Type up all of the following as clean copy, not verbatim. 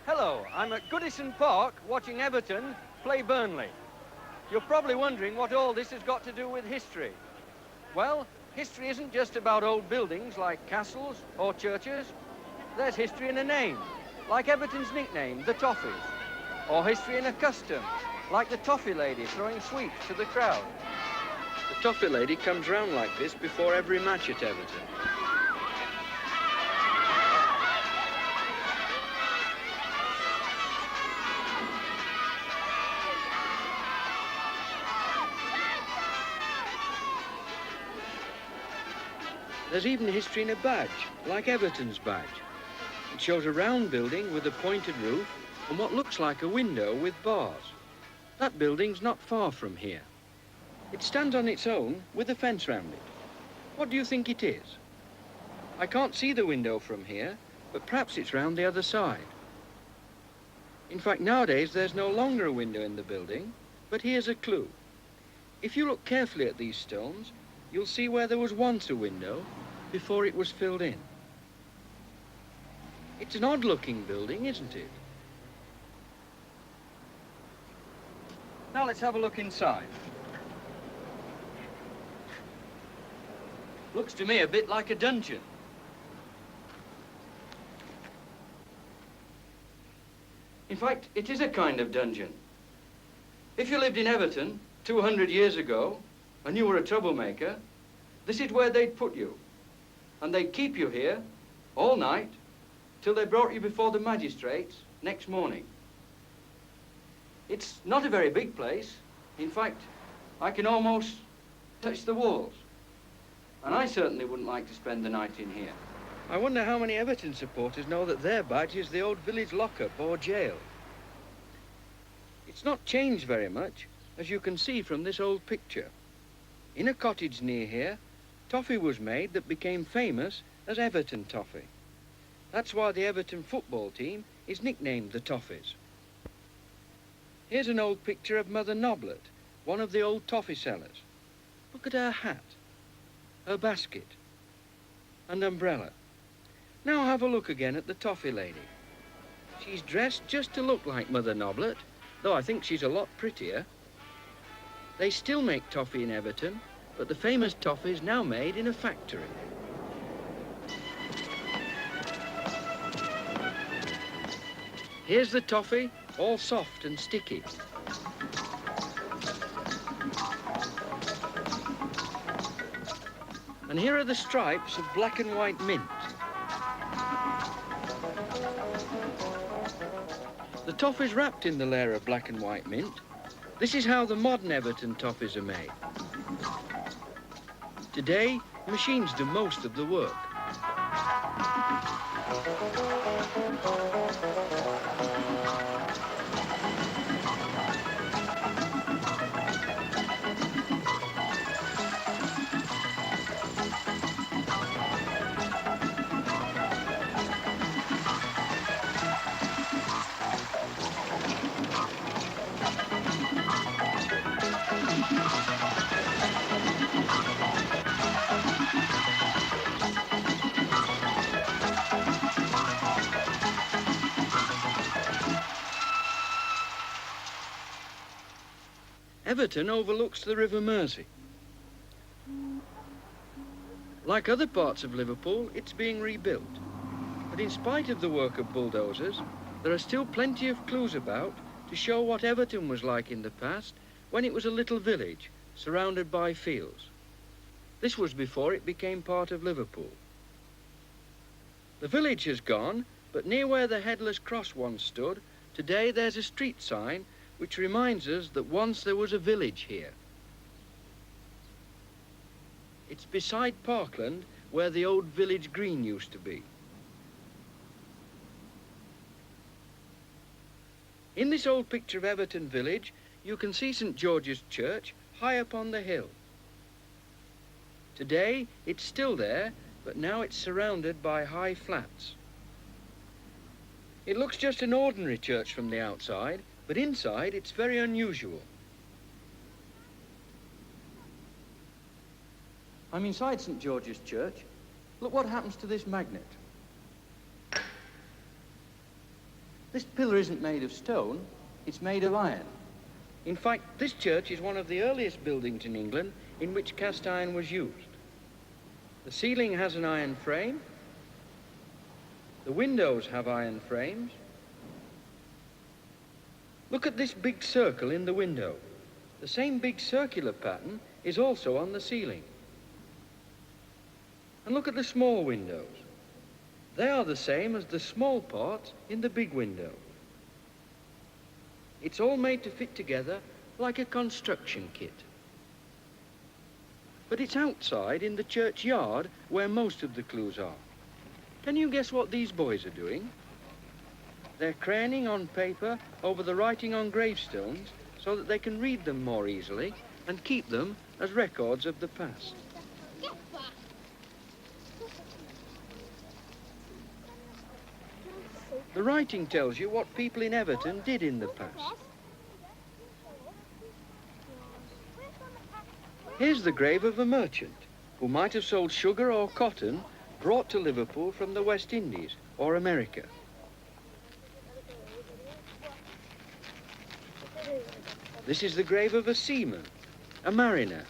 Hello, I'm at Goodison Park watching Everton play Burnley. You're probably wondering what all this has got to do with history. Well, history isn't just about old buildings like castles or churches. There's history in a name, like Everton's nickname, the Toffees. Or history in a custom, like the toffee lady throwing sweets to the crowd. The toffee lady comes round like this before every match at Everton. There's even history in a badge, like Everton's badge. It shows a round building with a pointed roof and what looks like a window with bars. That building's not far from here. It stands on its own with a fence round it. What do you think it is? I can't see the window from here, but perhaps it's round the other side. In fact, nowadays there's no longer a window in the building, but here's a clue. If you look carefully at these stones, you'll see where there was once a window before it was filled in. It's an odd-looking building, isn't it? Now let's have a look inside. Looks to me a bit like a dungeon. In fact, it is a kind of dungeon. If you lived in Everton 200 years ago, and you were a troublemaker, this is where they'd put you. And they'd keep you here all night till they brought you before the magistrates next morning. It's not a very big place. In fact, I can almost touch the walls. And I certainly wouldn't like to spend the night in here. I wonder how many Everton supporters know that their badge is the old village lockup or jail. It's not changed very much, as you can see from this old picture. In a cottage near here, toffee was made that became famous as Everton toffee. That's why the Everton football team is nicknamed the Toffees. Here's an old picture of Mother Noblet, one of the old toffee sellers. Look at her hat, her basket, and umbrella. Now have a look again at the toffee lady. She's dressed just to look like Mother Noblet, though I think she's a lot prettier. They still make toffee in Everton, but the famous toffee is now made in a factory. Here's the toffee, all soft and sticky. And here are the stripes of black and white mint. The toffee's wrapped in the layer of black and white mint. This is how the modern Everton toffees are made. Today, machines do most of the work. Everton overlooks the River Mersey. Like other parts of Liverpool, it's being rebuilt. But in spite of the work of bulldozers, there are still plenty of clues about to show what Everton was like in the past when it was a little village surrounded by fields. This was before it became part of Liverpool. The village has gone, but near where the headless cross once stood, today there's a street sign which reminds us that once there was a village here. It's beside Parkland, where the old village green used to be. In this old picture of Everton village, you can see St. George's Church high up on the hill. Today, it's still there, but now it's surrounded by high flats. It looks just an ordinary church from the outside, but inside it's very unusual. I'm inside St. George's Church. Look what happens to this magnet. This pillar isn't made of stone, it's made of iron. In fact, this church is one of the earliest buildings in England in which cast iron was used. The ceiling has an iron frame. The windows have iron frames. Look at this big circle in the window. The same big circular pattern is also on the ceiling. And look at the small windows. They are the same as the small parts in the big window. It's all made to fit together like a construction kit. But it's outside in the churchyard where most of the clues are. Can you guess what these boys are doing? They're craning on paper over the writing on gravestones so that they can read them more easily and keep them as records of the past. The writing tells you what people in Everton did in the past. Here's the grave of a merchant who might have sold sugar or cotton brought to Liverpool from the West Indies or America. This is the grave of a seaman, a mariner,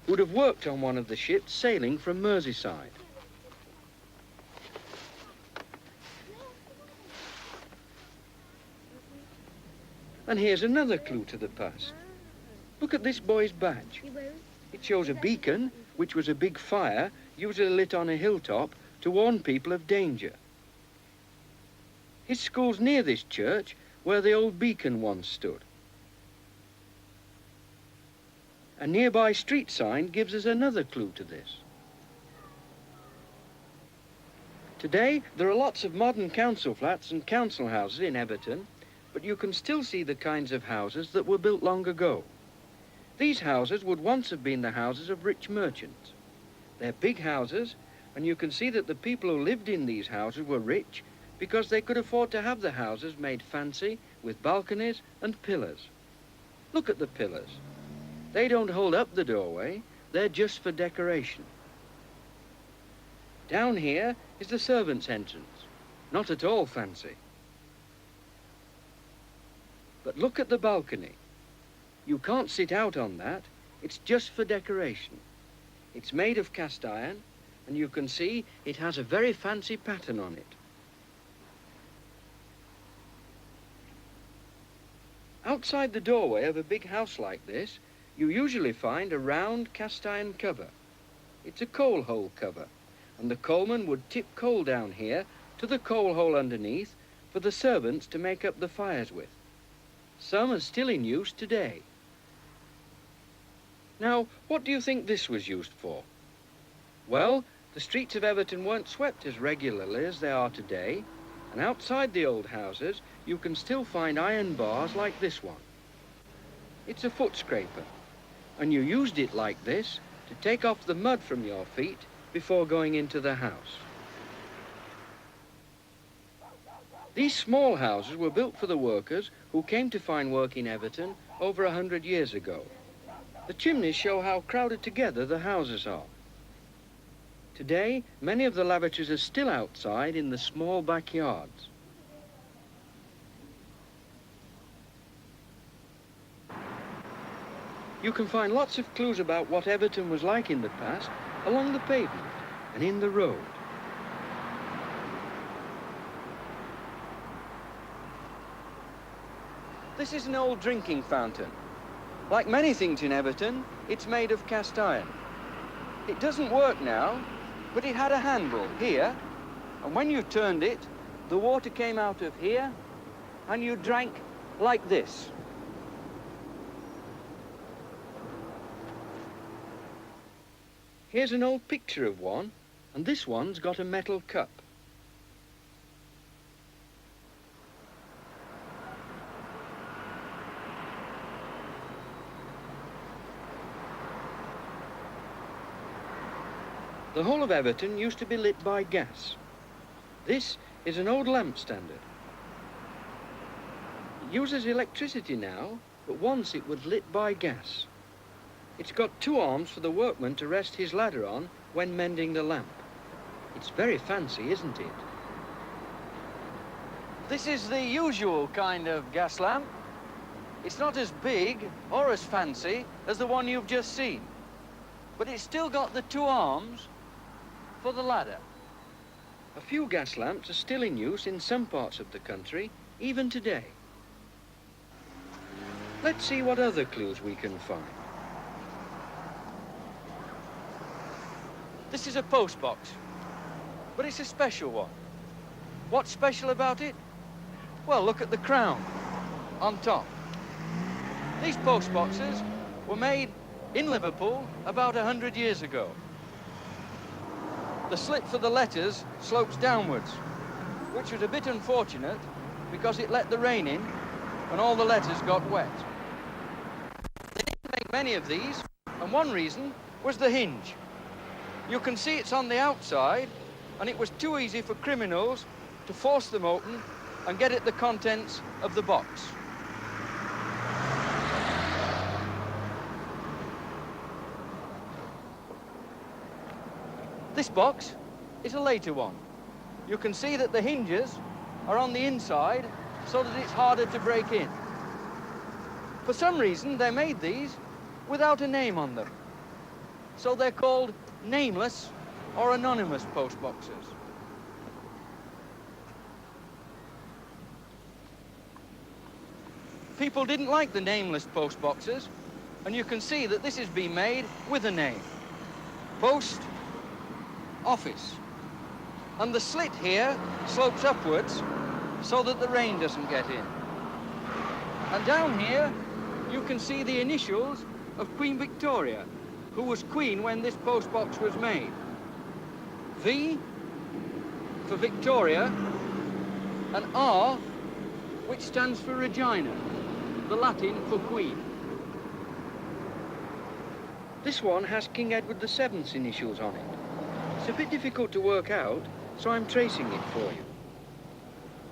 who'd have worked on one of the ships sailing from Merseyside. And here's another clue to the past. Look at this boy's badge. It shows a beacon, which was a big fire usually lit on a hilltop to warn people of danger. His school's near this church where the old beacon once stood. A nearby street sign gives us another clue to this. Today, there are lots of modern council flats and council houses in Everton, but you can still see the kinds of houses that were built long ago. These houses would once have been the houses of rich merchants. They're big houses, and you can see that the people who lived in these houses were rich because they could afford to have the houses made fancy with balconies and pillars. Look at the pillars. They don't hold up the doorway, they're just for decoration. Down here is the servants' entrance, not at all fancy. But look at the balcony. You can't sit out on that, it's just for decoration. It's made of cast iron, and you can see it has a very fancy pattern on it. Outside the doorway of a big house like this, you usually find a round cast iron cover. It's a coal hole cover, and the coalman would tip coal down here to the coal hole underneath for the servants to make up the fires with. Some are still in use today. Now, what do you think this was used for? Well, the streets of Everton weren't swept as regularly as they are today, and outside the old houses, you can still find iron bars like this one. It's a foot scraper, and you used it like this to take off the mud from your feet before going into the house. These small houses were built for the workers who came to find work in Everton over 100 years ago. The chimneys show how crowded together the houses are. Today, many of the lavatories are still outside in the small backyards. You can find lots of clues about what Everton was like in the past along the pavement. and in the road. This is an old drinking fountain. Like many things in Everton, it's made of cast iron. It doesn't work now, but it had a handle here, and when you turned it, the water came out of here, and you drank like this. Here's an old picture of one, and this one's got a metal cup. The whole of Everton used to be lit by gas. This is an old lamp standard. It uses electricity now, but once it was lit by gas. It's got two arms for the workman to rest his ladder on when mending the lamp. It's very fancy, isn't it? This is the usual kind of gas lamp. It's not as big or as fancy as the one you've just seen, but it's still got the two arms for the ladder. A few gas lamps are still in use in some parts of the country, even today. Let's see what other clues we can find. This is a postbox, but it's a special one. What's special about it? Well, look at the crown on top. These postboxes were made in Liverpool about 100 years ago. The slit for the letters slopes downwards, which was a bit unfortunate because it let the rain in and all the letters got wet. They didn't make many of these, and one reason was the hinge. You can see it's on the outside, and it was too easy for criminals to force them open and get at the contents of the box. This box is a later one. You can see that the hinges are on the inside so that it's harder to break in. For some reason, they made these without a name on them. So they're called nameless or anonymous postboxes. People didn't like the nameless postboxes, and you can see that this has been made with a name. Post Office. And the slit here slopes upwards so that the rain doesn't get in. And down here, you can see the initials of Queen Victoria, who was queen when this postbox was made. V for Victoria, and R, which stands for Regina, the Latin for queen. This one has King Edward VII's initials on it. It's a bit difficult to work out, so I'm tracing it for you.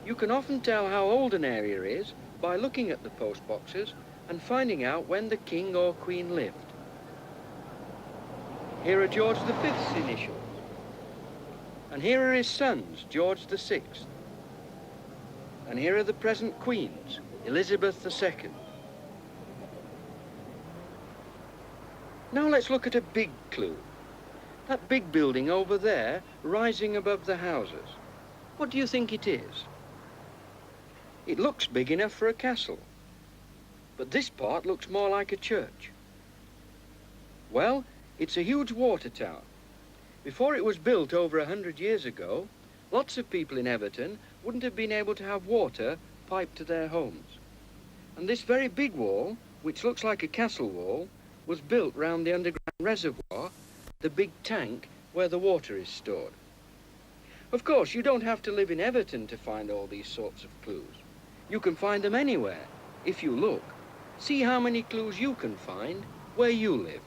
You can often tell how old an area is by looking at the postboxes and finding out when the king or queen lived. Here are George V's initials. And here are his sons, George VI. And here are the present queens, Elizabeth II. Now let's look at a big clue. That big building over there, rising above the houses. What do you think it is? It looks big enough for a castle, but this part looks more like a church. Well, it's a huge water tower. Before it was built over 100 years ago, lots of people in Everton wouldn't have been able to have water piped to their homes. And this very big wall, which looks like a castle wall, was built round the underground reservoir, the big tank where the water is stored. Of course, you don't have to live in Everton to find all these sorts of clues. You can find them anywhere, if you look. See how many clues you can find where you live.